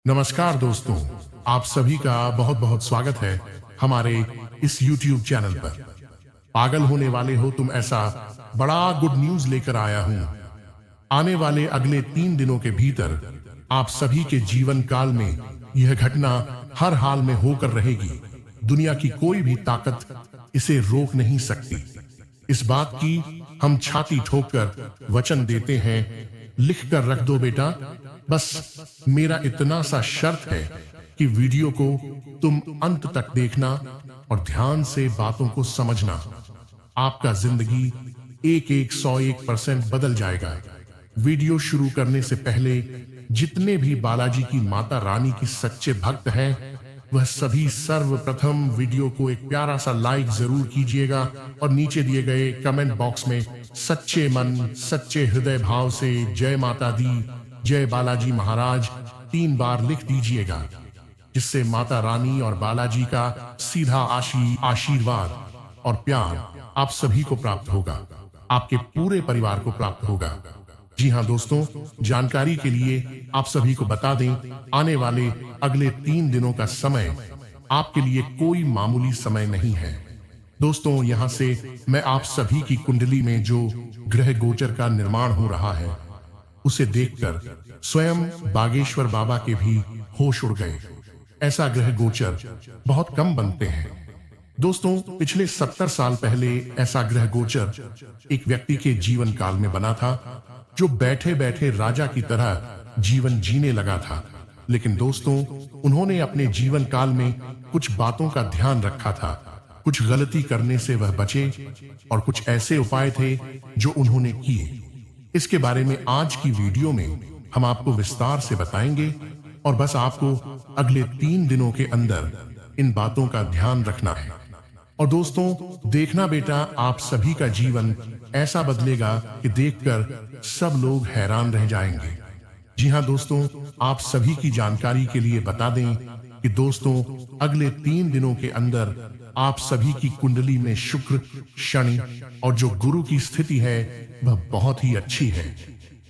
नमस्कार दोस्तों, आप सभी का बहुत बहुत स्वागत है हमारे इस YouTube चैनल पर। पागल होने वाले हो तुम, ऐसा बड़ा गुड न्यूज लेकर आया हूं। आने वाले अगले 3 दिनों के भीतर आप सभी के जीवन काल में यह घटना हर हाल में होकर रहेगी। दुनिया की कोई भी ताकत इसे रोक नहीं सकती। इस बात की हम छाती ठोककर वचन देते हैं। लिख कर रख दो बेटा, बस मेरा इतना सा शर्त है कि वीडियो को तुम अंत तक देखना और ध्यान से बातों को समझना। आपका जिंदगी 101% बदल जाएगा। वीडियो शुरू करने से पहले जितने भी बालाजी की माता रानी की सच्चे भक्त हैं, वह सभी सर्वप्रथम वीडियो को एक प्यारा सा लाइक जरूर कीजिएगा और नीचे दिए गए कमेंट बॉक्स में सच्चे मन सच्चे हृदय भाव से जय माता दी, जय बालाजी महाराज 3 बार लिख दीजिएगा, जिससे माता रानी और बालाजी का सीधा आशीर्वाद और प्यार आप सभी को प्राप्त होगा, आपके पूरे परिवार को प्राप्त होगा। जी हां दोस्तों, जानकारी के लिए आप सभी को बता दें, आने वाले अगले 3 दिनों का समय आपके लिए कोई मामूली समय नहीं है। दोस्तों, यहां से मैं आप सभी की कुंडली में जो ग्रह गोचर का निर्माण हो रहा है, उसे देखकर स्वयं बागेश्वर बाबा के भी होश उड़ गए। ऐसा ग्रह गोचर बहुत कम बनते हैं। दोस्तों, पिछले 70 साल पहले ऐसा ग्रह गोचर एक व्यक्ति के जीवन काल में बना था, जो बैठे बैठे राजा की तरह जीवन जीने लगा था। लेकिन दोस्तों, उन्होंने अपने जीवन काल में कुछ बातों का ध्यान रखा था। कुछ गलती करने से वह बचे और कुछ ऐसे उपाय थे जो उन्होंने किए। इसके बारे में आज की वीडियो में हम आपको विस्तार से बताएंगे और बस आपको अगले 3 दिनों के अंदर इन बातों का ध्यान रखना है। और दोस्तों, देखना बेटा, आप सभी का जीवन ऐसा बदलेगा कि देखकर सब लोग हैरान रह जाएंगे। जी हां दोस्तों, आप सभी की जानकारी के लिए बता दें कि दोस्तों, अगले 3 दिनों के अंदर आप सभी की कुंडली में शुक्र, शनि और जो गुरु की स्थिति है वह बहुत ही अच्छी है।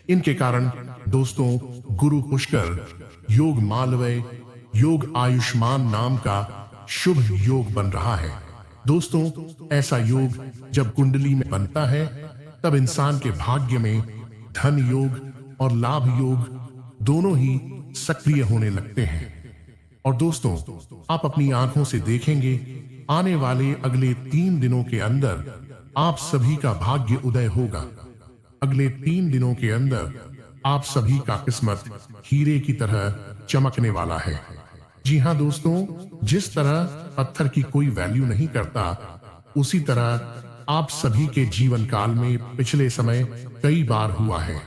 इनके कारण दोस्तों, गुरु पुष्कर योग मालवय योग आयुष्मान नाम का शुभ योग बन रहा है। दोस्तों, ऐसा योग जब कुंडली में बनता है, तब इंसान के भाग्य में धन योग और लाभ योग दोनों ही सक्रिय होने लगते हैं। और दोस्तों, आप अपनी आंखों से देखेंगे, आने वाले अगले 3 दिनों के अंदर आप सभी का भाग्य उदय होगा। अगले 3 दिनों के अंदर आप सभी का किस्मत हीरे की तरह चमकने वाला है। जी हां दोस्तों, जिस तरह पत्थर की कोई वैल्यू नहीं करता, उसी तरह आप सभी के जीवन काल में पिछले समय कई बार हुआ है।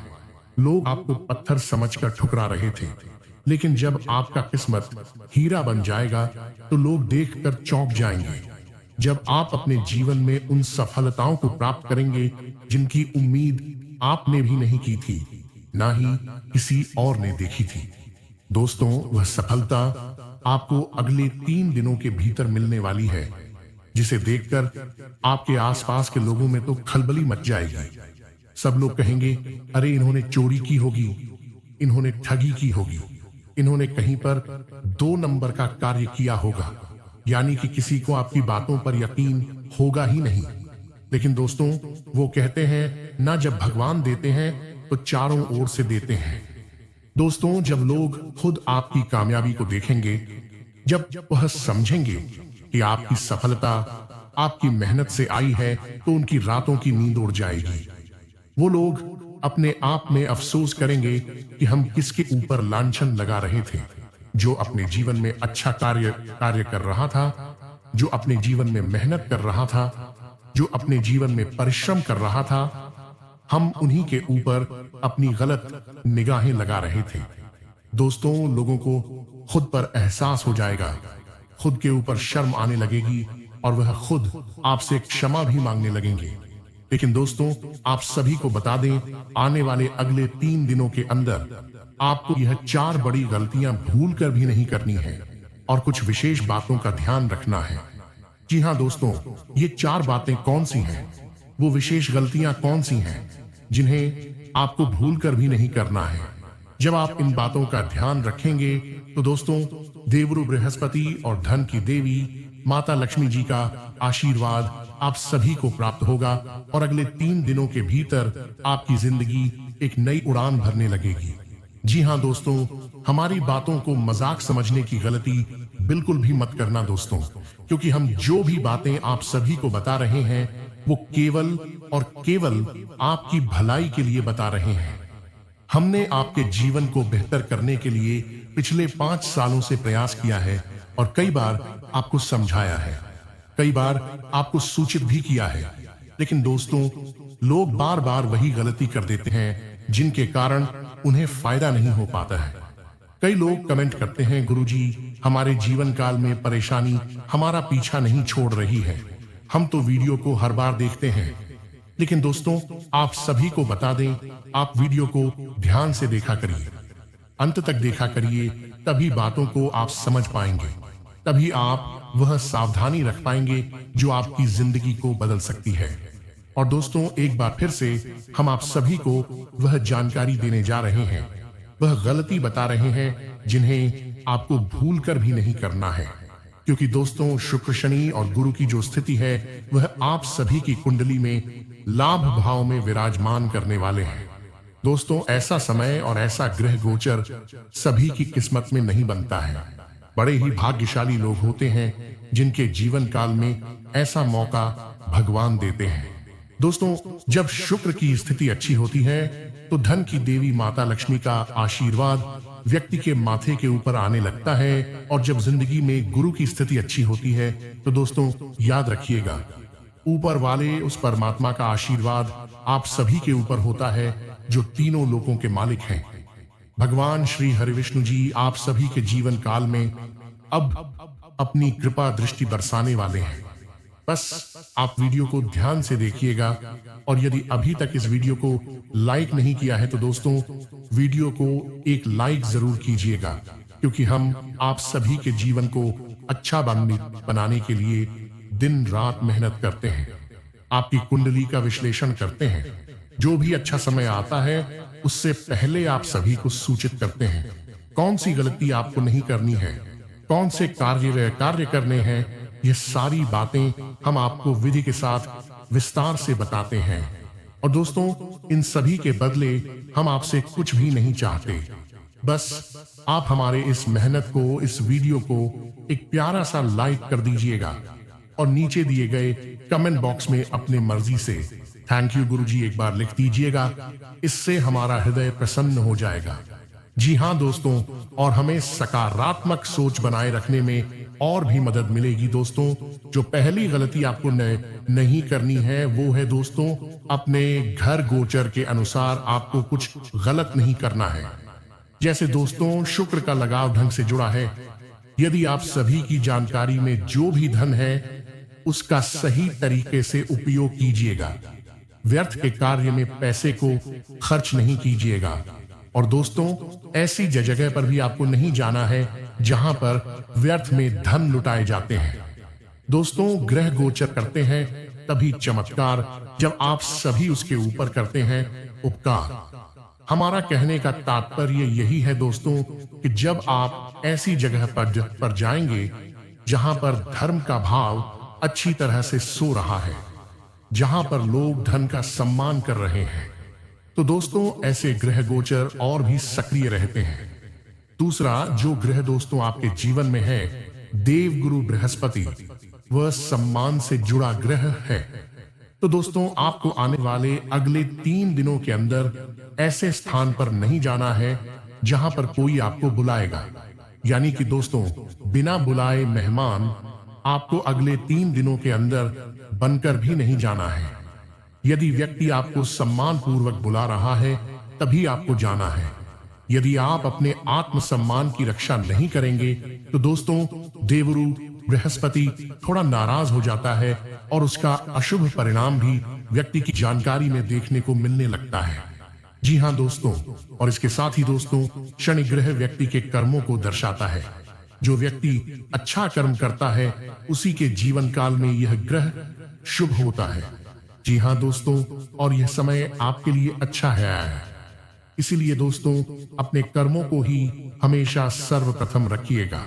लोग आपको पत्थर समझकर ठुकरा रहे थे, लेकिन जब आपका किस्मत हीरा बन जाएगा तो लोग देखकर चौंक जाएंगे। जब आप अपने जीवन में उन सफलताओं को प्राप्त करेंगे जिनकी उम्मीद आपने भी नहीं की थी, ना ही किसी और ने देखी थी। दोस्तों, वह सफलता आपको अगले 3 दिनों के भीतर मिलने वाली है, जिसे देखकर आपके आसपास के लोगों में तो खलबली मच जाएगी। सब लोग कहेंगे, अरे इन्होंने चोरी की होगी, इन्होंने ठगी की होगी, इन्होंने कहीं पर 2 नंबर का कार्य किया होगा, यानी कि किसी को आपकी बातों पर यकीन होगा ही नहीं। लेकिन दोस्तों, वो कहते हैं ना, जब भगवान देते हैं तो चारों ओर से देते हैं। दोस्तों, जब लोग खुद आपकी कामयाबी को देखेंगे, जब वह समझेंगे कि आपकी सफलता आपकी मेहनत से आई है, तो उनकी रातों की नींद उड़ जाएगी। वो लोग अपने आप में अफसोस करेंगे कि हम किसके ऊपर लांछन लगा रहे थे। जो अपने जीवन में अच्छा कार्य कर रहा था, जो अपने जीवन में मेहनत कर रहा था, जो अपने जीवन में परिश्रम कर रहा था, हम उन्हीं के ऊपर अपनी गलत निगाहें लगा रहे थे। दोस्तों, लोगों को खुद पर एहसास हो जाएगा, खुद के ऊपर शर्म आने लगेगी और वह खुद आपसे क्षमा भी मांगने लगेंगे। लेकिन दोस्तों, आप सभी को बता दें, आने वाले अगले 3 दिनों के अंदर आपको यह 4 बड़ी गलतियां भूल कर भी नहीं करनी है और कुछ विशेष बातों का ध्यान रखना है। जी हां दोस्तों, ये 4 बातें कौन सी हैं, वो विशेष गलतियां कौन सी हैं जिन्हें आपको भूल कर भी नहीं करना है। जब आप इन बातों का ध्यान रखेंगे तो दोस्तों, देवगुरु बृहस्पति और धन की देवी माता लक्ष्मी जी का आशीर्वाद आप सभी को प्राप्त होगा और अगले 3 दिनों के भीतर आपकी जिंदगी एक नई उड़ान भरने लगेगी। जी हाँ दोस्तों, हमारी बातों को मजाक समझने की गलती बिल्कुल भी मत करना दोस्तों, क्योंकि हम जो भी बातें आप सभी को बता रहे हैं वो केवल और केवल आपकी भलाई के लिए बता रहे हैं। हमने आपके जीवन को बेहतर करने के लिए पिछले 5 सालों से प्रयास किया है और कई बार आपको समझाया है, कई बार आपको सूचित भी किया है, लेकिन दोस्तों, लोग बार बार वही गलती कर देते हैं जिनके कारण उन्हें फायदा नहीं हो पाता है। कई लोग कमेंट करते हैं, गुरुजी हमारे जीवन काल में परेशानी हमारा पीछा नहीं छोड़ रही है, हम तो वीडियो को हर बार देखते हैं। लेकिन दोस्तों, आप सभी को बता दें, आप वीडियो को ध्यान से देखा करिए, अंत तक देखा करिए, तभी बातों को आप समझ पाएंगे, तभी आप वह सावधानी रख पाएंगे जो आपकी जिंदगी को बदल सकती है। और दोस्तों, एक बार फिर से हम आप सभी को वह जानकारी देने जा रहे हैं, वह गलती बता रहे हैं जिन्हें आपको भूल कर भी नहीं करना है, क्योंकि दोस्तों, शुक्र, शनि और गुरु की जो स्थिति है वह आप सभी की कुंडली में लाभ भाव में विराजमान करने वाले हैं। दोस्तों, ऐसा समय और ऐसा ग्रह गोचर सभी की किस्मत में नहीं बनता है। बड़े ही भाग्यशाली लोग होते हैं जिनके जीवन काल में ऐसा मौका भगवान देते हैं। दोस्तों, जब शुक्र की स्थिति अच्छी होती है तो धन की देवी माता लक्ष्मी का आशीर्वाद व्यक्ति के माथे के ऊपर आने लगता है, और जब जिंदगी में गुरु की स्थिति अच्छी होती है तो दोस्तों, याद रखिएगा, ऊपर वाले उस परमात्मा का आशीर्वाद आप सभी के ऊपर होता है जो तीनों लोकों के मालिक हैं। भगवान श्री हरिविष्णु जी आप सभी के जीवन काल में अब अपनी कृपा दृष्टि बरसाने वाले हैं। बस आप वीडियो को ध्यान से देखिएगा, और यदि अभी तक इस वीडियो को लाइक नहीं किया है तो दोस्तों, वीडियो को एक लाइक जरूर कीजिएगा, क्योंकि हम आप सभी के जीवन को अच्छा बनाने के लिए दिन रात मेहनत करते हैं, आपकी कुंडली का विश्लेषण करते हैं। जो भी अच्छा समय आता है उससे पहले आप सभी को सूचित करते हैं कौन सी गलती आपको नहीं करनी है, कौन से कार्य करने हैं। ये सारी बातें हम आपको विधि के साथ विस्तार से बताते हैं। और दोस्तों, इन सभी के बदले हम आपसे कुछ भी नहीं चाहते, बस आप हमारे इस मेहनत को, इस वीडियो को एक प्यारा सा लाइक कर दीजिएगा और नीचे दिए गए कमेंट बॉक्स में अपने मर्जी से थैंक यू गुरुजी एक बार लिख दीजिएगा। इससे हमारा हृदय प्रसन्न हो जाएगा। जी हाँ दोस्तों, और हमें सकारात्मक सोच बनाए रखने में और भी मदद मिलेगी। दोस्तों, जो पहली गलती आपको नहीं करनी है वो है दोस्तों, अपने घर गोचर के अनुसार आपको कुछ गलत नहीं करना है। जैसे दोस्तों, शुक्र का लगाव ढंग से जुड़ा है। यदि आप सभी की जानकारी में जो भी धन है उसका सही तरीके से उपयोग कीजिएगा, व्यर्थ के कार्य में पैसे को खर्च नहीं कीजिएगा। और दोस्तों, ऐसी जगह पर भी आपको नहीं जाना है जहां पर व्यर्थ में धन लुटाए जाते हैं। दोस्तों, ग्रह गोचर करते हैं तभी चमत्कार जब आप सभी उसके ऊपर करते हैं उपकार। हमारा कहने का तात्पर्य यही है दोस्तों कि जब आप ऐसी जगह पर जाएंगे जहां पर धर्म का भाव अच्छी तरह से सो रहा है, जहां पर लोग धन का सम्मान कर रहे हैं, तो दोस्तों ऐसे ग्रह गोचर और भी सक्रिय रहते हैं। दूसरा जो ग्रह दोस्तों आपके जीवन में है, देवगुरु बृहस्पति, वह सम्मान से जुड़ा ग्रह है। तो दोस्तों, आपको आने वाले अगले 3 दिनों के अंदर ऐसे स्थान पर नहीं जाना है जहां पर कोई आपको बुलाएगा, यानी कि दोस्तों बिना बुलाए मेहमान आपको अगले 3 दिनों के अंदर बनकर भी नहीं जाना है। यदि व्यक्ति आपको सम्मान पूर्वक बुला रहा है तभी आपको जाना है। यदि आप अपने आत्मसम्मान की रक्षा नहीं करेंगे तो दोस्तों देवगुरु बृहस्पति थोड़ा नाराज हो जाता है और उसका अशुभ परिणाम भी व्यक्ति की जानकारी में देखने को मिलने लगता है। जी हाँ दोस्तों, और इसके साथ ही दोस्तों शनि ग्रह व्यक्ति के कर्मों को दर्शाता है। जो व्यक्ति अच्छा कर्म करता है उसी के जीवन काल में यह ग्रह शुभ होता है। जी हाँ दोस्तों, और यह समय आपके लिए अच्छा है। इसीलिए दोस्तों, अपने कर्मों को ही हमेशा सर्वप्रथम रखिएगा।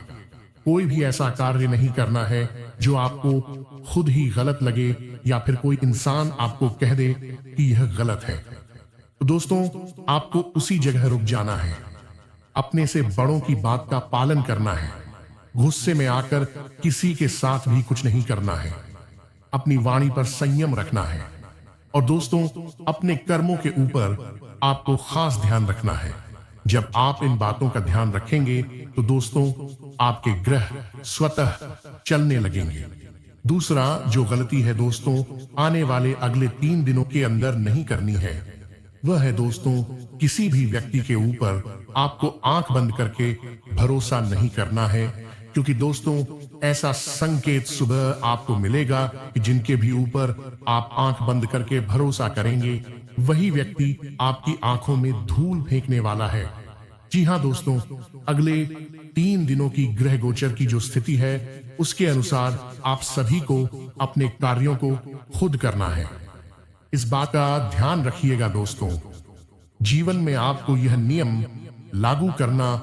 कोई भी ऐसा कार्य नहीं करना है जो आपको खुद ही गलत लगे या फिर कोई इंसान आपको कह दे कि यह गलत है। तो दोस्तों, आपको उसी जगह रुक जाना है। अपने से बड़ों की बात का पालन करना है। गुस्से में आकर किसी के साथ भी कुछ नहीं करना है। अपनी वाणी पर संयम रखना है। और दोस्तों, अपने कर्मों के ऊपर आपको खास ध्यान रखना है। जब आप इन बातों का ध्यान रखेंगे तो दोस्तों, आपके ग्रह स्वतः चलने लगेंगे। दूसरा जो गलती है दोस्तों, आने वाले अगले 3 दिनों के अंदर नहीं करनी है, वह है दोस्तों, किसी भी व्यक्ति के ऊपर आपको आंख बंद करके भरोसा नहीं करना है। क्योंकि दोस्तों, ऐसा संकेत सुबह आपको मिलेगा कि जिनके भी ऊपर आप आंख बंद करके भरोसा करेंगे, वही व्यक्ति आपकी आंखों में धूल फेंकने वाला है। जी हां दोस्तों, अगले 3 दिनों की ग्रह गोचर की जो स्थिति है, उसके अनुसार आप सभी को अपने कार्यों को खुद करना है। इस बात का ध्यान रखिएगा दोस्तों। जीवन में आपको यह नियम लागू करना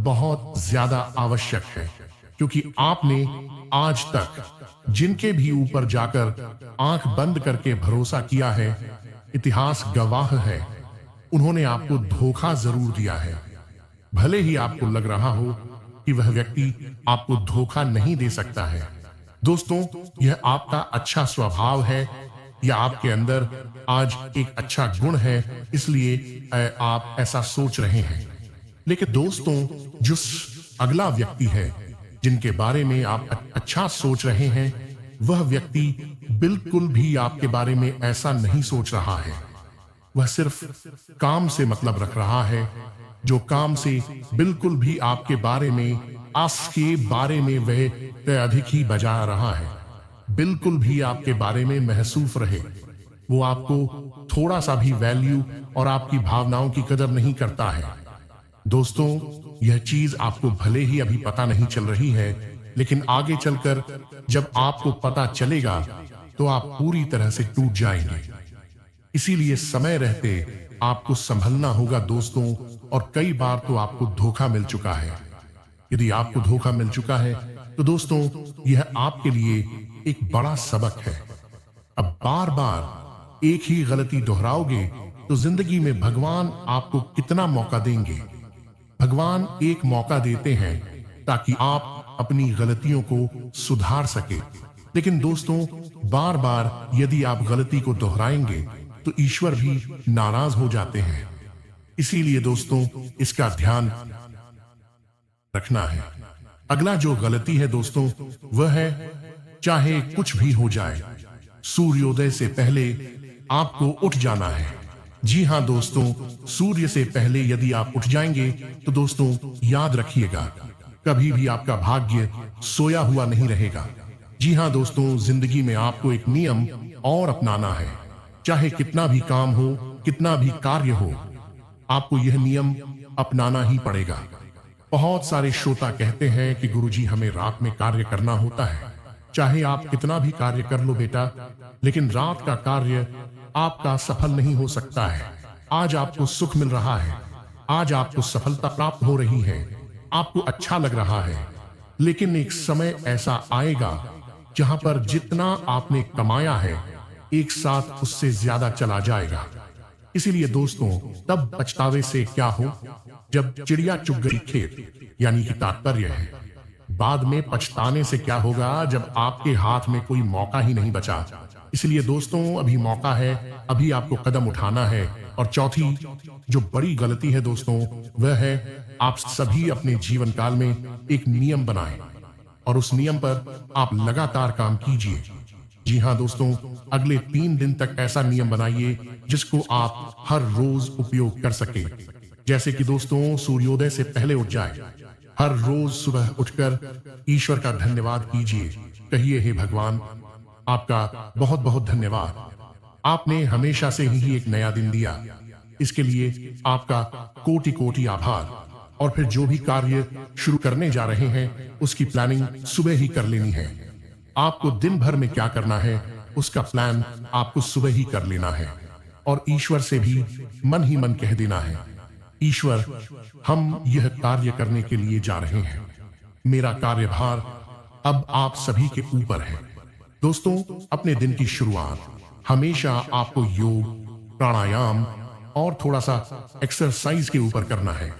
बहुत ज्यादा आवश्यक है, क्योंकि आपने आज तक जिनके भी ऊपर जाकर आंख बंद करके भरोसा किया है, इतिहास गवाह है, उन्होंने आपको धोखा जरूर दिया है। भले ही आपको लग रहा हो कि वह व्यक्ति आपको धोखा नहीं दे सकता है। दोस्तों, यह आपका अच्छा स्वभाव है या आपके अंदर आज एक अच्छा गुण है, इसलिए आप ऐसा सोच रहे हैं। लेकिन दोस्तों, जो अगला व्यक्ति है जिनके बारे में आप अच्छा सोच रहे हैं, वह व्यक्ति बिल्कुल भी आपके बारे में ऐसा नहीं सोच रहा है। वह सिर्फ काम से मतलब रख रहा है, जो काम से बिल्कुल भी आपके बारे में, आपके बारे में वह अधिक ही बजा रहा है। बिल्कुल भी आपके बारे में महसूस रहे। वो आपको थोड़ा सा भी वैल्यू और आपकी भावनाओं की कदर नहीं करता है। दोस्तों, यह चीज आपको भले ही अभी पता नहीं चल रही है, लेकिन आगे चलकर जब आपको पता चलेगा तो आप पूरी तरह से टूट जाएंगे। इसीलिए समय रहते आपको संभलना होगा दोस्तों। और कई बार तो आपको धोखा मिल चुका है। यदि आपको धोखा मिल चुका है तो दोस्तों, यह आपके लिए एक बड़ा सबक है। अब बार बार एक ही गलती दोहराओगे तो जिंदगी में भगवान आपको कितना मौका देंगे। भगवान एक मौका देते हैं ताकि आप अपनी गलतियों को सुधार सके। लेकिन दोस्तों, बार बार यदि आप गलती को दोहराएंगे तो ईश्वर भी नाराज हो जाते हैं। इसीलिए दोस्तों, इसका ध्यान रखना है। अगला जो गलती है दोस्तों, वह है चाहे कुछ भी हो जाए, सूर्योदय से पहले आपको उठ जाना है। जी हां दोस्तों, सूर्य से पहले यदि आप उठ जाएंगे तो दोस्तों, याद रखिएगा, कभी भी आपका भाग्य सोया हुआ नहीं रहेगा। जी हां दोस्तों, जिंदगी में आपको एक नियम और अपनाना है। चाहे कितना भी काम हो, कितना भी कार्य हो, आपको यह नियम अपनाना ही पड़ेगा। बहुत सारे श्रोता कहते हैं कि गुरुजी, हमें रात में कार्य करना होता है। चाहे आप कितना भी कार्य कर लो बेटा, लेकिन रात का कार्य आपका सफल नहीं हो सकता है। आज आपको सुख मिल रहा है, आज आपको सफलता प्राप्त हो रही है, आपको अच्छा लग रहा है, लेकिन एक समय ऐसा आएगा जहां पर जितना आपने कमाया है, एक साथ उससे ज्यादा चला जाएगा। इसीलिए दोस्तों, तब पछतावे से क्या हो जब चिड़िया चुग गई खेत, यानी कि तात्पर्य है, बाद में पछताने से क्या होगा जब आपके हाथ में कोई मौका ही नहीं बचा। इसलिए दोस्तों, अभी मौका है, अभी आपको कदम उठाना है। और चौथी जो बड़ी गलती है दोस्तों, वह है आप सभी अपने जीवन काल में एक नियम बनाएं और उस नियम पर आप लगातार काम कीजिए। जी हां दोस्तों, अगले 3 दिन तक ऐसा नियम बनाइए जिसको आप हर रोज उपयोग कर सके। जैसे कि दोस्तों, सूर्योदय से पहले उठ जाए। हर रोज सुबह उठकर ईश्वर का धन्यवाद कीजिए। कहिए, हे भगवान, आपका बहुत बहुत धन्यवाद, आपने हमेशा से ही एक नया दिन दिया, इसके लिए आपका कोटि कोटि आभार। और फिर जो भी कार्य शुरू करने जा रहे हैं, उसकी प्लानिंग सुबह ही कर लेनी है। आपको दिन भर में क्या करना है, उसका प्लान आपको सुबह ही कर लेना है। और ईश्वर से भी मन ही मन कह देना है ईश्वर, हम यह कार्य करने के लिए जा रहे हैं। मेरा कार्यभार अब आप सभी के ऊपर है। दोस्तों, अपने दिन की शुरुआत हमेशा आपको योग, प्राणायाम और थोड़ा सा एक्सरसाइज के ऊपर करना है।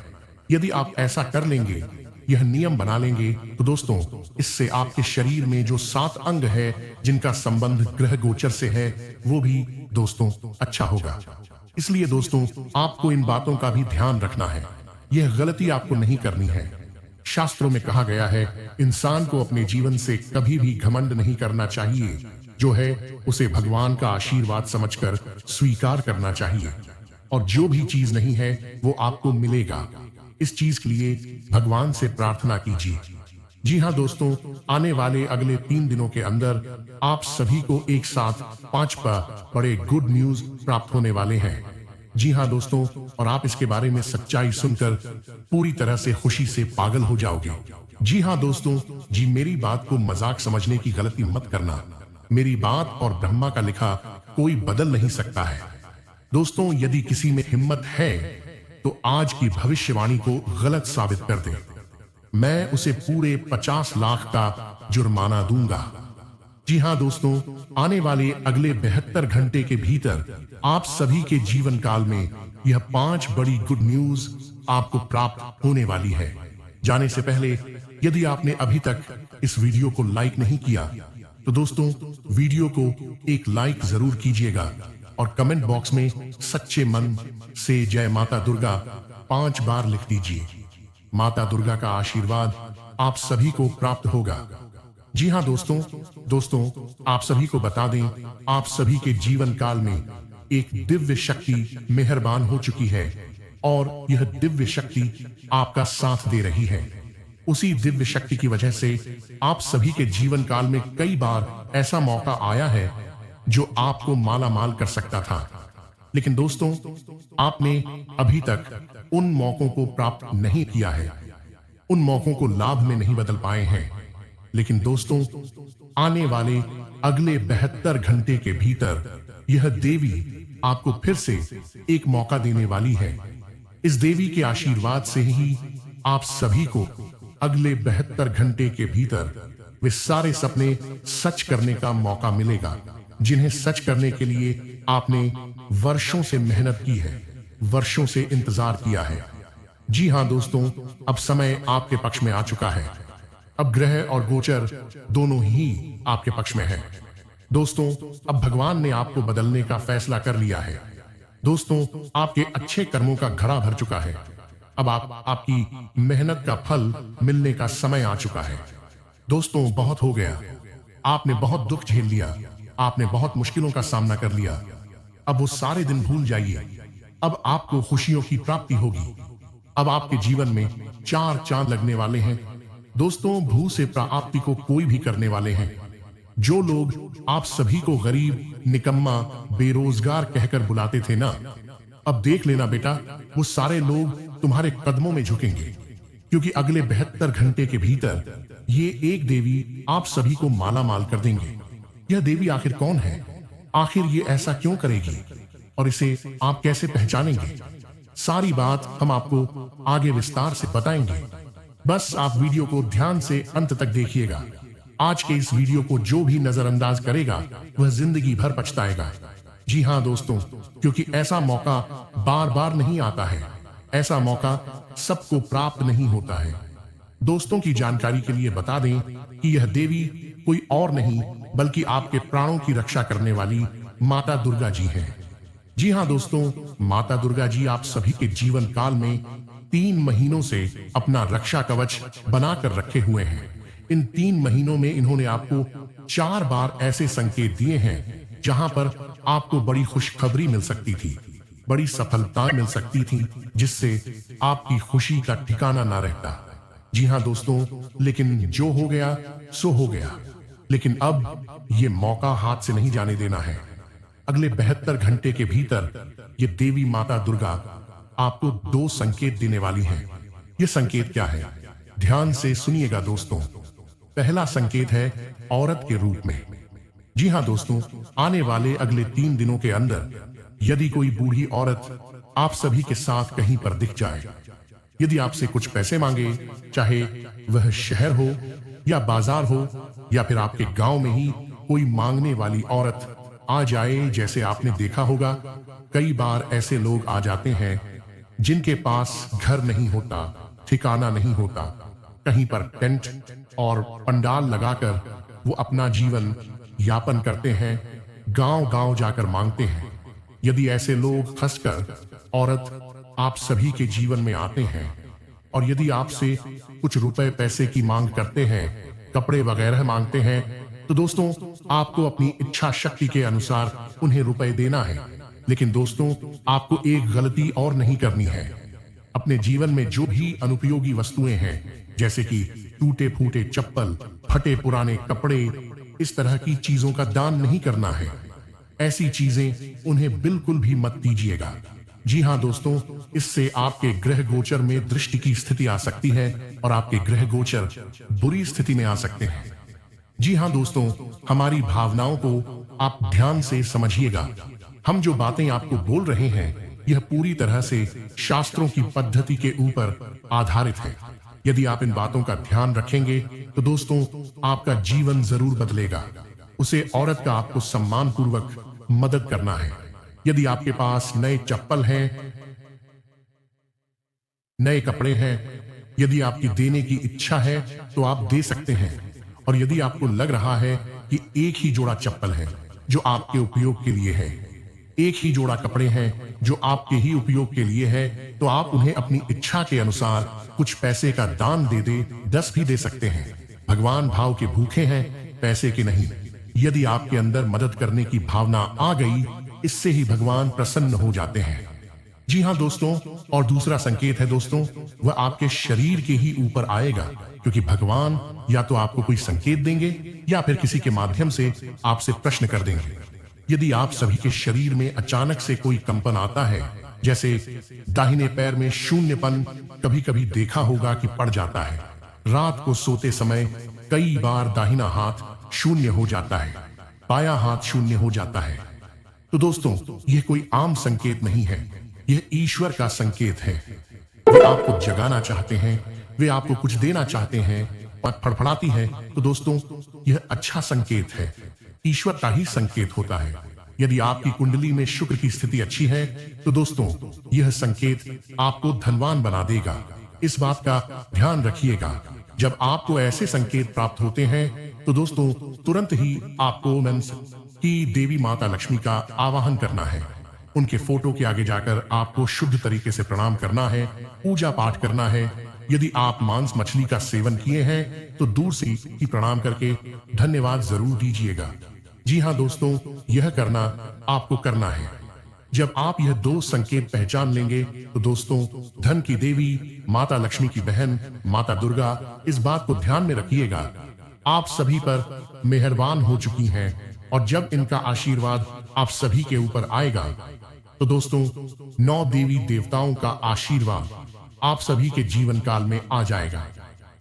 यदि आप ऐसा कर लेंगे, यह नियम बना लेंगे, तो दोस्तों इससे आपके शरीर में जो 7 अंग है जिनका संबंध ग्रह गोचर से है, वो भी दोस्तों अच्छा होगा। इसलिए दोस्तों आपको इन बातों का भी ध्यान रखना है। यह गलती आपको नहीं करनी है। शास्त्रों में कहा गया है, इंसान को अपने जीवन से कभी भी घमंड नहीं करना चाहिए। जो है उसे भगवान का आशीर्वाद समझकर स्वीकार करना चाहिए, और जो भी चीज नहीं है वो आपको मिलेगा। इस चीज के लिए भगवान से प्रार्थना कीजिए। जी हाँ दोस्तों, आने वाले अगले 3 दिनों के अंदर आप सभी को एक साथ 5 बड़े गुड न्यूज प्राप्त होने वाले हैं। जी हाँ दोस्तों, और आप इसके बारे में सच्चाई सुनकर पूरी तरह से खुशी से पागल हो जाओगे। जी हाँ दोस्तों, जी मेरी बात को मजाक समझने की गलती मत करना। मेरी बात और ब्रह्मा का लिखा कोई बदल नहीं सकता है। दोस्तों, यदि किसी में हिम्मत है तो आज की भविष्यवाणी को गलत साबित कर दे। मैं उसे पूरे 50 लाख का जुर्माना दूंगा। जी हाँ दोस्तों, आने वाले अगले 72 घंटे के भीतर आप सभी के जीवन काल में यह 5 बड़ी गुड न्यूज आपको प्राप्त होने वाली है। जाने से पहले यदि आपने अभी तक इस वीडियो को लाइक नहीं किया, तो दोस्तों वीडियो को एक लाइक जरूर कीजिएगा और कमेंट बॉक्स में सच्चे मन से जय माता दुर्गा 5 बार लिख दीजिए। माता दुर्गा का आशीर्वाद आप सभी को प्राप्त होगा। जी हाँ दोस्तों आप सभी को बता दें, आप सभी के जीवन काल में एक दिव्य शक्ति मेहरबान हो चुकी है, और यह दिव्य शक्ति आपका साथ दे रही है। उसी दिव्य शक्ति की वजह से आप सभी के जीवन काल में कई बार ऐसा मौका आया है जो आपको माला माल कर सकता था, लेकिन दोस्तों आपने अभी तक उन मौकों को प्राप्त नहीं किया है, उन मौकों को लाभ में नहीं बदल पाए हैं। लेकिन दोस्तों आने वाले अगले 72 घंटे के भीतर यह देवी आपको फिर से एक मौका देने वाली है। इस देवी के आशीर्वाद से ही आप सभी को अगले 72 घंटे के भीतर वे सारे सपने सच करने का मौका मिलेगा, जिन्हें सच करने के लिए आपने वर्षों से मेहनत की है, वर्षों से इंतजार किया है। जी हाँ दोस्तों, अब समय आपके पक्ष में आ चुका है। अब ग्रह और गोचर दोनों ही आपके पक्ष में है। दोस्तों अब भगवान ने आपको बदलने का फैसला कर लिया है। दोस्तों आपके अच्छे कर्मों का घड़ा भर चुका है। अब आपकी मेहनत का फल मिलने का समय आ चुका है। दोस्तों बहुत हो गया, आपने बहुत दुख झेल लिया, आपने बहुत मुश्किलों का सामना कर लिया। अब वो सारे दिन भूल जाइए। अब आपको खुशियों की प्राप्ति होगी। अब आपके जीवन में 4 चांद लगने वाले हैं। दोस्तों भू से प्राप्ति को कोई भी करने वाले हैं। जो लोग आप सभी को गरीब, निकम्मा, बेरोजगार कहकर बुलाते थे ना, अब देख लेना बेटा, वो सारे लोग तुम्हारे कदमों में झुकेंगे, क्योंकि अगले 72 घंटे के भीतर ये एक देवी आप सभी को माला माल कर देंगे। यह देवी आखिर कौन है? आखिर ये ऐसा क्यों करेगी और इसे आप कैसे पहचानेंगे? सारी बात हम आपको आगे विस्तार से बताएंगे। बस आप वीडियो को ध्यान से अंत तक देखिएगा। आज के इस वीडियो को जो भी नजरअंदाज करेगा वह जिंदगी भर पछताएगा। जी हाँ दोस्तों, क्योंकि ऐसा मौका बार बार नहीं आता है, ऐसा मौका सबको प्राप्त नहीं होता है। दोस्तों की जानकारी के लिए बता दें कि यह देवी कोई और नहीं बल्कि आपके प्राणों की रक्षा करने वाली माता दुर्गा जी हैं। जी हाँ दोस्तों, माता दुर्गा जी आप सभी के जीवन काल में 3 महीनों से अपना रक्षा कवच बनाकर रखे हुए हैं। इन 3 महीनों में इन्होंने आपको 4 बार ऐसे संकेत दिए हैं जहां पर आपको बड़ी खुशखबरी मिल सकती थी, बड़ी सफलता मिल सकती थी, जिससे आपकी खुशी का ठिकाना ना रहता। जी हाँ दोस्तों, लेकिन जो हो गया सो हो गया। लेकिन अब ये मौका हाथ से नहीं जाने देना है। अगले 72 घंटे के भीतर ये देवी माता दुर्गा आपको 2 संकेत देने वाली हैं। ये संकेत क्या है? ध्यान से सुनिएगा दोस्तों। पहला संकेत है औरत के रूप में। जी हाँ दोस्तों, आने वाले अगले 3 दिनों के अंदर यदि कोई बूढ़ी औरत आप सभी के साथ कहीं पर दिख जाए। यदि आपसे कुछ पैसे मांगे, चाहे वह शहर हो या बाजार हो या फिर आपके गांव में ही कोई मांगने वाली औरत आ जाए, जैसे आपने देखा होगा कई बार ऐसे लोग आ जाते हैं जिनके पास घर नहीं होता, ठिकाना नहीं होता, कहीं पर टेंट और पंडाल लगाकर वो अपना जीवन यापन करते हैं, गांव-गांव जाकर मांगते हैं। यदि ऐसे लोग फंसकर औरत आप सभी के जीवन में आते हैं और यदि आपसे कुछ रुपए पैसे की मांग करते हैं, कपड़े वगैरह मांगते हैं, तो दोस्तों आपको अपनी इच्छा शक्ति के अनुसार उन्हें रुपए देना है। लेकिन दोस्तों आपको एक गलती और नहीं करनी है। अपने जीवन में जो भी अनुपयोगी वस्तुएं हैं, जैसे कि टूटे फूटे चप्पल, फटे पुराने कपड़े, इस तरह की चीजों का दान नहीं करना है। ऐसी चीजें उन्हें बिल्कुल भी मत दीजिएगा। जी हाँ दोस्तों, इससे आपके ग्रह गोचर में दृष्टि की स्थिति आ सकती है और आपके ग्रह गोचर बुरी स्थिति में आ सकते हैं। जी हाँ दोस्तों, हमारी भावनाओं को आप ध्यान से समझिएगा। हम जो बातें आपको बोल रहे हैं यह पूरी तरह से शास्त्रों की पद्धति के ऊपर आधारित है। यदि आप इन बातों का ध्यान रखेंगे तो दोस्तों आपका जीवन जरूर बदलेगा। उसे औरत का आपको सम्मान पूर्वक मदद करना है। यदि आपके पास नए चप्पल हैं, नए कपड़े हैं, यदि आपकी देने की इच्छा है तो आप दे सकते हैं। और यदि आपको लग रहा है कि एक ही जोड़ा चप्पल है जो आपके उपयोग के लिए है, एक ही जोड़ा कपड़े हैं जो आपके ही उपयोग के लिए है, तो आप उन्हें अपनी इच्छा के अनुसार कुछ पैसे का दान दे 10 भी दे सकते हैं। भगवान भाव के भूखे हैं, पैसे के नहीं। यदि आपके अंदर मदद करने की भावना आ गई, इससे ही भगवान प्रसन्न हो जाते हैं। जी हाँ दोस्तों, और दूसरा संकेत है दोस्तों, वह आपके शरीर के ही ऊपर आएगा, क्योंकि भगवान या तो आपको कोई संकेत देंगे या फिर किसी के माध्यम से आपसे प्रश्न कर देंगे। यदि आप सभी के शरीर में अचानक से कोई कंपन आता है, जैसे दाहिने पैर में शून्यपन कभी कभी देखा होगा कि पड़ जाता है, रात को सोते समय कई बार दाहिना हाथ शून्य हो जाता है, बायां हाथ शून्य हो जाता है, तो दोस्तों यह कोई आम संकेत नहीं है, यह ईश्वर का संकेत है। वे आपको जगाना चाहते हैं, वे आपको कुछ देना चाहते हैं और फड़फड़ाती है, तो दोस्तों यह अच्छा संकेत है, ईश्वर का ही संकेत होता है। यदि आपकी कुंडली में शुक्र की स्थिति अच्छी है तो दोस्तों यह संकेत आपको धनवान बना देगा। इस बात का ध्यान रखिएगा। जब आपको ऐसे संकेत प्राप्त होते हैं तो दोस्तों तुरंत ही आपको मंत्र की देवी माता लक्ष्मी का आवाहन करना है। उनके फोटो के आगे जाकर आपको शुद्ध तरीके से प्रणाम करना है, पूजा पाठ करना है। यदि आप मांस मछली का सेवन किए हैं तो दूर से ही प्रणाम करके धन्यवाद जरूर दीजिएगा। जी हाँ दोस्तों, यह करना आपको करना है। जब आप यह 2 संकेत पहचान लेंगे तो दोस्तों धन की देवी माता लक्ष्मी की बहन माता दुर्गा इस बात को ध्यान में रखिएगा, आप सभी पर मेहरबान हो चुकी हैं और जब इनका आशीर्वाद आप सभी के ऊपर आएगा तो दोस्तों 9 देवी देवताओं का आशीर्वाद आप सभी के जीवन काल में आ जाएगा।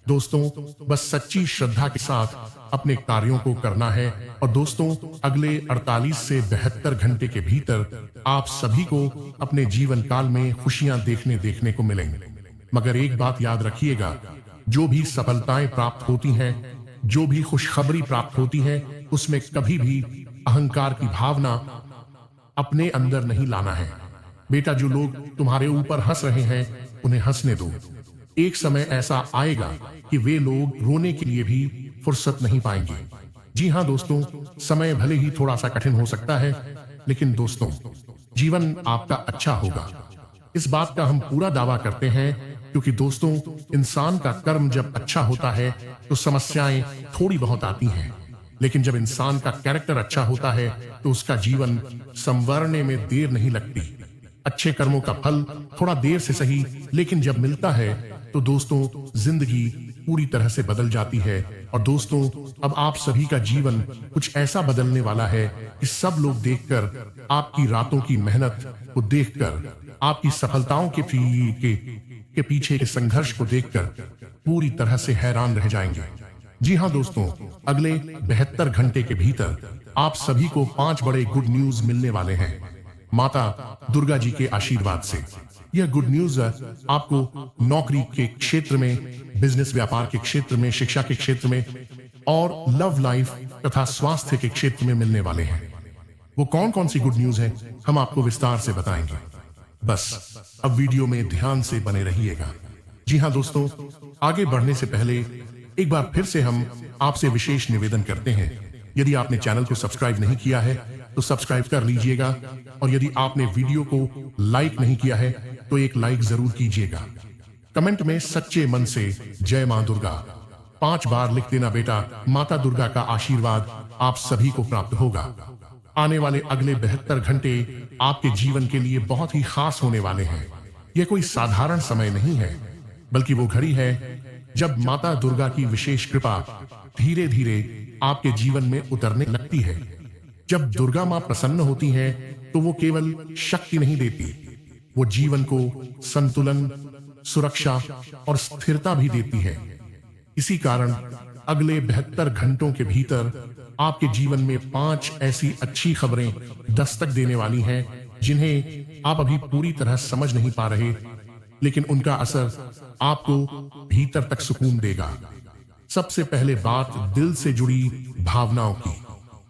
दोस्तों बस सच्ची श्रद्धा के साथ अपने कार्यों को करना है और दोस्तों अगले 48 से 72 घंटे के भीतर आप सभी को अपने जीवन काल में खुशियां देखने को मिलेंगे। मगर एक बात याद रखिएगा, जो भी सफलताएं प्राप्त होती हैं, जो भी खुशखबरी प्राप्त होती है, उसमें कभी भी अहंकार की भावना अपने अंदर नहीं लाना है। बेटा, जो लोग तुम्हारे ऊपर हंस रहे हैं उन्हें हंसने दो। एक समय ऐसा आएगा कि वे लोग रोने के लिए भी फुर्सत नहीं पाएंगे। जी हाँ दोस्तों, समय भले ही थोड़ा सा कठिन हो सकता है, लेकिन दोस्तों जीवन आपका अच्छा होगा, इस बात का हम पूरा दावा करते हैं। क्योंकि दोस्तों इंसान का कर्म जब अच्छा होता है तो समस्याएं थोड़ी बहुत आती हैं, लेकिन जब इंसान का कैरेक्टर अच्छा होता है तो उसका जीवन संवरने में देर नहीं लगती। अच्छे कर्मों का फल थोड़ा देर से सही, लेकिन जब मिलता है तो दोस्तों जिंदगी पूरी तरह से बदल जाती है। और दोस्तों अब आप सभी का जीवन कुछ ऐसा बदलने वाला है कि सब लोग देखकर, आपकी रातों की मेहनत को देखकर, आपकी सफलताओं के पीछे के संघर्ष को देखकर पूरी तरह से हैरान रह जाएंगे। जी हाँ दोस्तों, अगले 72 घंटे के भीतर आप सभी को 5 बड़े गुड न्यूज मिलने वाले हैं। माता दुर्गा जी के आशीर्वाद से। यह गुड न्यूज आपको नौकरी के क्षेत्र में, बिजनेस व्यापार के क्षेत्र में, शिक्षा के क्षेत्र में और लव लाइफ तथा स्वास्थ्य के क्षेत्र में मिलने वाले हैं। वो कौन कौन सी गुड न्यूज है हम आपको विस्तार से बताएंगे। बस अब वीडियो में ध्यान से बने रहिएगा। जी हाँ दोस्तों, आगे बढ़ने से पहले एक बार फिर से हम आपसे विशेष निवेदन करते हैं, यदि आपने चैनल को सब्सक्राइब नहीं किया है तो सब्सक्राइब कर लीजिएगा, और यदि आपने वीडियो को लाइक नहीं किया है तो एक लाइक जरूर कीजिएगा। कमेंट में सच्चे मन से जय मां दुर्गा 5 बार लिख देना बेटा। माता दुर्गा का आशीर्वाद आप सभी को प्राप्त होगा। आने वाले अगले 72 घंटे आपके जीवन के लिए बहुत ही खास होने वाले हैं। यह कोई साधारण समय नहीं है, बल्कि वो घड़ी है जब माता दुर्गा की विशेष कृपा धीरे धीरे आपके जीवन में उतरने लगती है। जब दुर्गा मां प्रसन्न होती हैं, तो वो केवल शक्ति नहीं देती, वो जीवन को संतुलन, सुरक्षा और स्थिरता भी देती है। इसी कारण अगले 72 घंटों के भीतर आपके जीवन में 5 ऐसी अच्छी खबरें दस्तक देने वाली हैं, जिन्हें आप अभी पूरी तरह समझ नहीं पा रहे, लेकिन उनका असर आपको भीतर तक सुकून देगा। सबसे पहले बात दिल से जुड़ी भावनाओं की,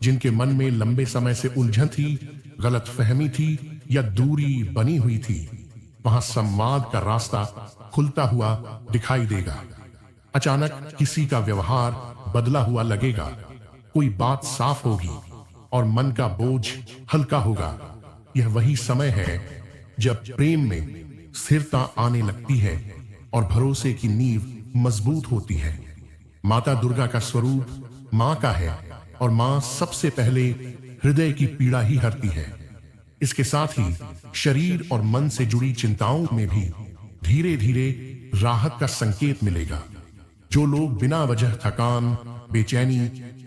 जिनके मन में लंबे समय से उलझन थी, गलतफहमी थी या दूरी बनी हुई थी, वहां संवाद का रास्ता खुलता हुआ दिखाई देगा। अचानक किसी का व्यवहार बदला हुआ लगेगा, कोई बात साफ होगी और मन का बोझ हल्का होगा। यह वही समय है जब प्रेम में स्थिरता आने लगती है और भरोसे की नींव मजबूत होती है। माता दुर्गा का स्वरूप मां का है, और मां सबसे पहले हृदय की पीड़ा ही हरती है। इसके साथ ही शरीर और मन से जुड़ी चिंताओं में भी धीरे धीरे राहत का संकेत मिलेगा। जो लोग बिना वजह थकान, बेचैनी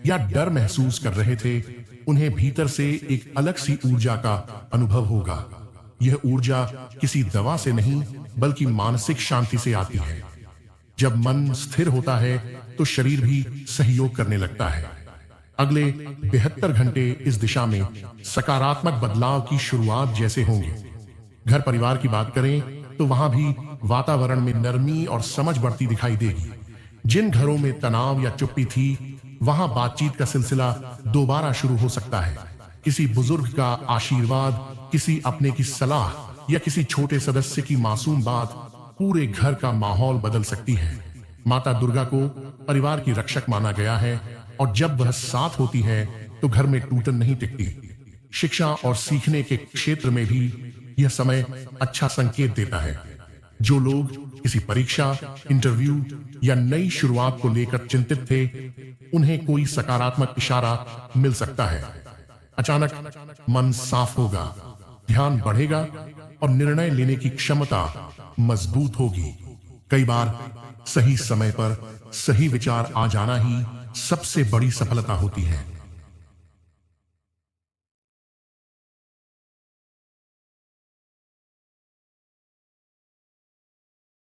या डर महसूस कर रहे थे, उन्हें भीतर से एक अलग सी ऊर्जा का अनुभव होगा। यह ऊर्जा किसी दवा से नहीं, बल्कि मानसिक शांति से आती है। जब मन स्थिर होता है तो शरीर भी सहयोग करने लगता है। अगले 72 घंटे इस दिशा में सकारात्मक बदलाव की शुरुआत जैसे होंगे। घर परिवार की बात करें तो वहां भी वातावरण में नरमी और समझ बढ़ती दिखाई देगी। जिन घरों में तनाव या चुप्पी थी, वहां बातचीत का सिलसिला दोबारा शुरू हो सकता है। किसी बुजुर्ग का आशीर्वाद, किसी अपने की सलाह या किसी छोटे सदस्य की मासूम बात पूरे घर का माहौल बदल सकती है। माता दुर्गा को परिवार की रक्षक माना गया है, और जब वह साथ होती है तो घर में टूटन नहीं टिकती। शिक्षा और सीखने के क्षेत्र में भी यह समय अच्छा संकेत देता है। जो लोग किसी परीक्षा, इंटरव्यू या नई शुरुआत को लेकर चिंतित थे, उन्हें कोई सकारात्मक इशारा मिल सकता है। अचानक मन साफ होगा, ध्यान बढ़ेगा और निर्णय लेने की क्षमता मजबूत होगी। कई बार सही समय पर सही विचार आ जाना ही सबसे बड़ी सफलता होती है।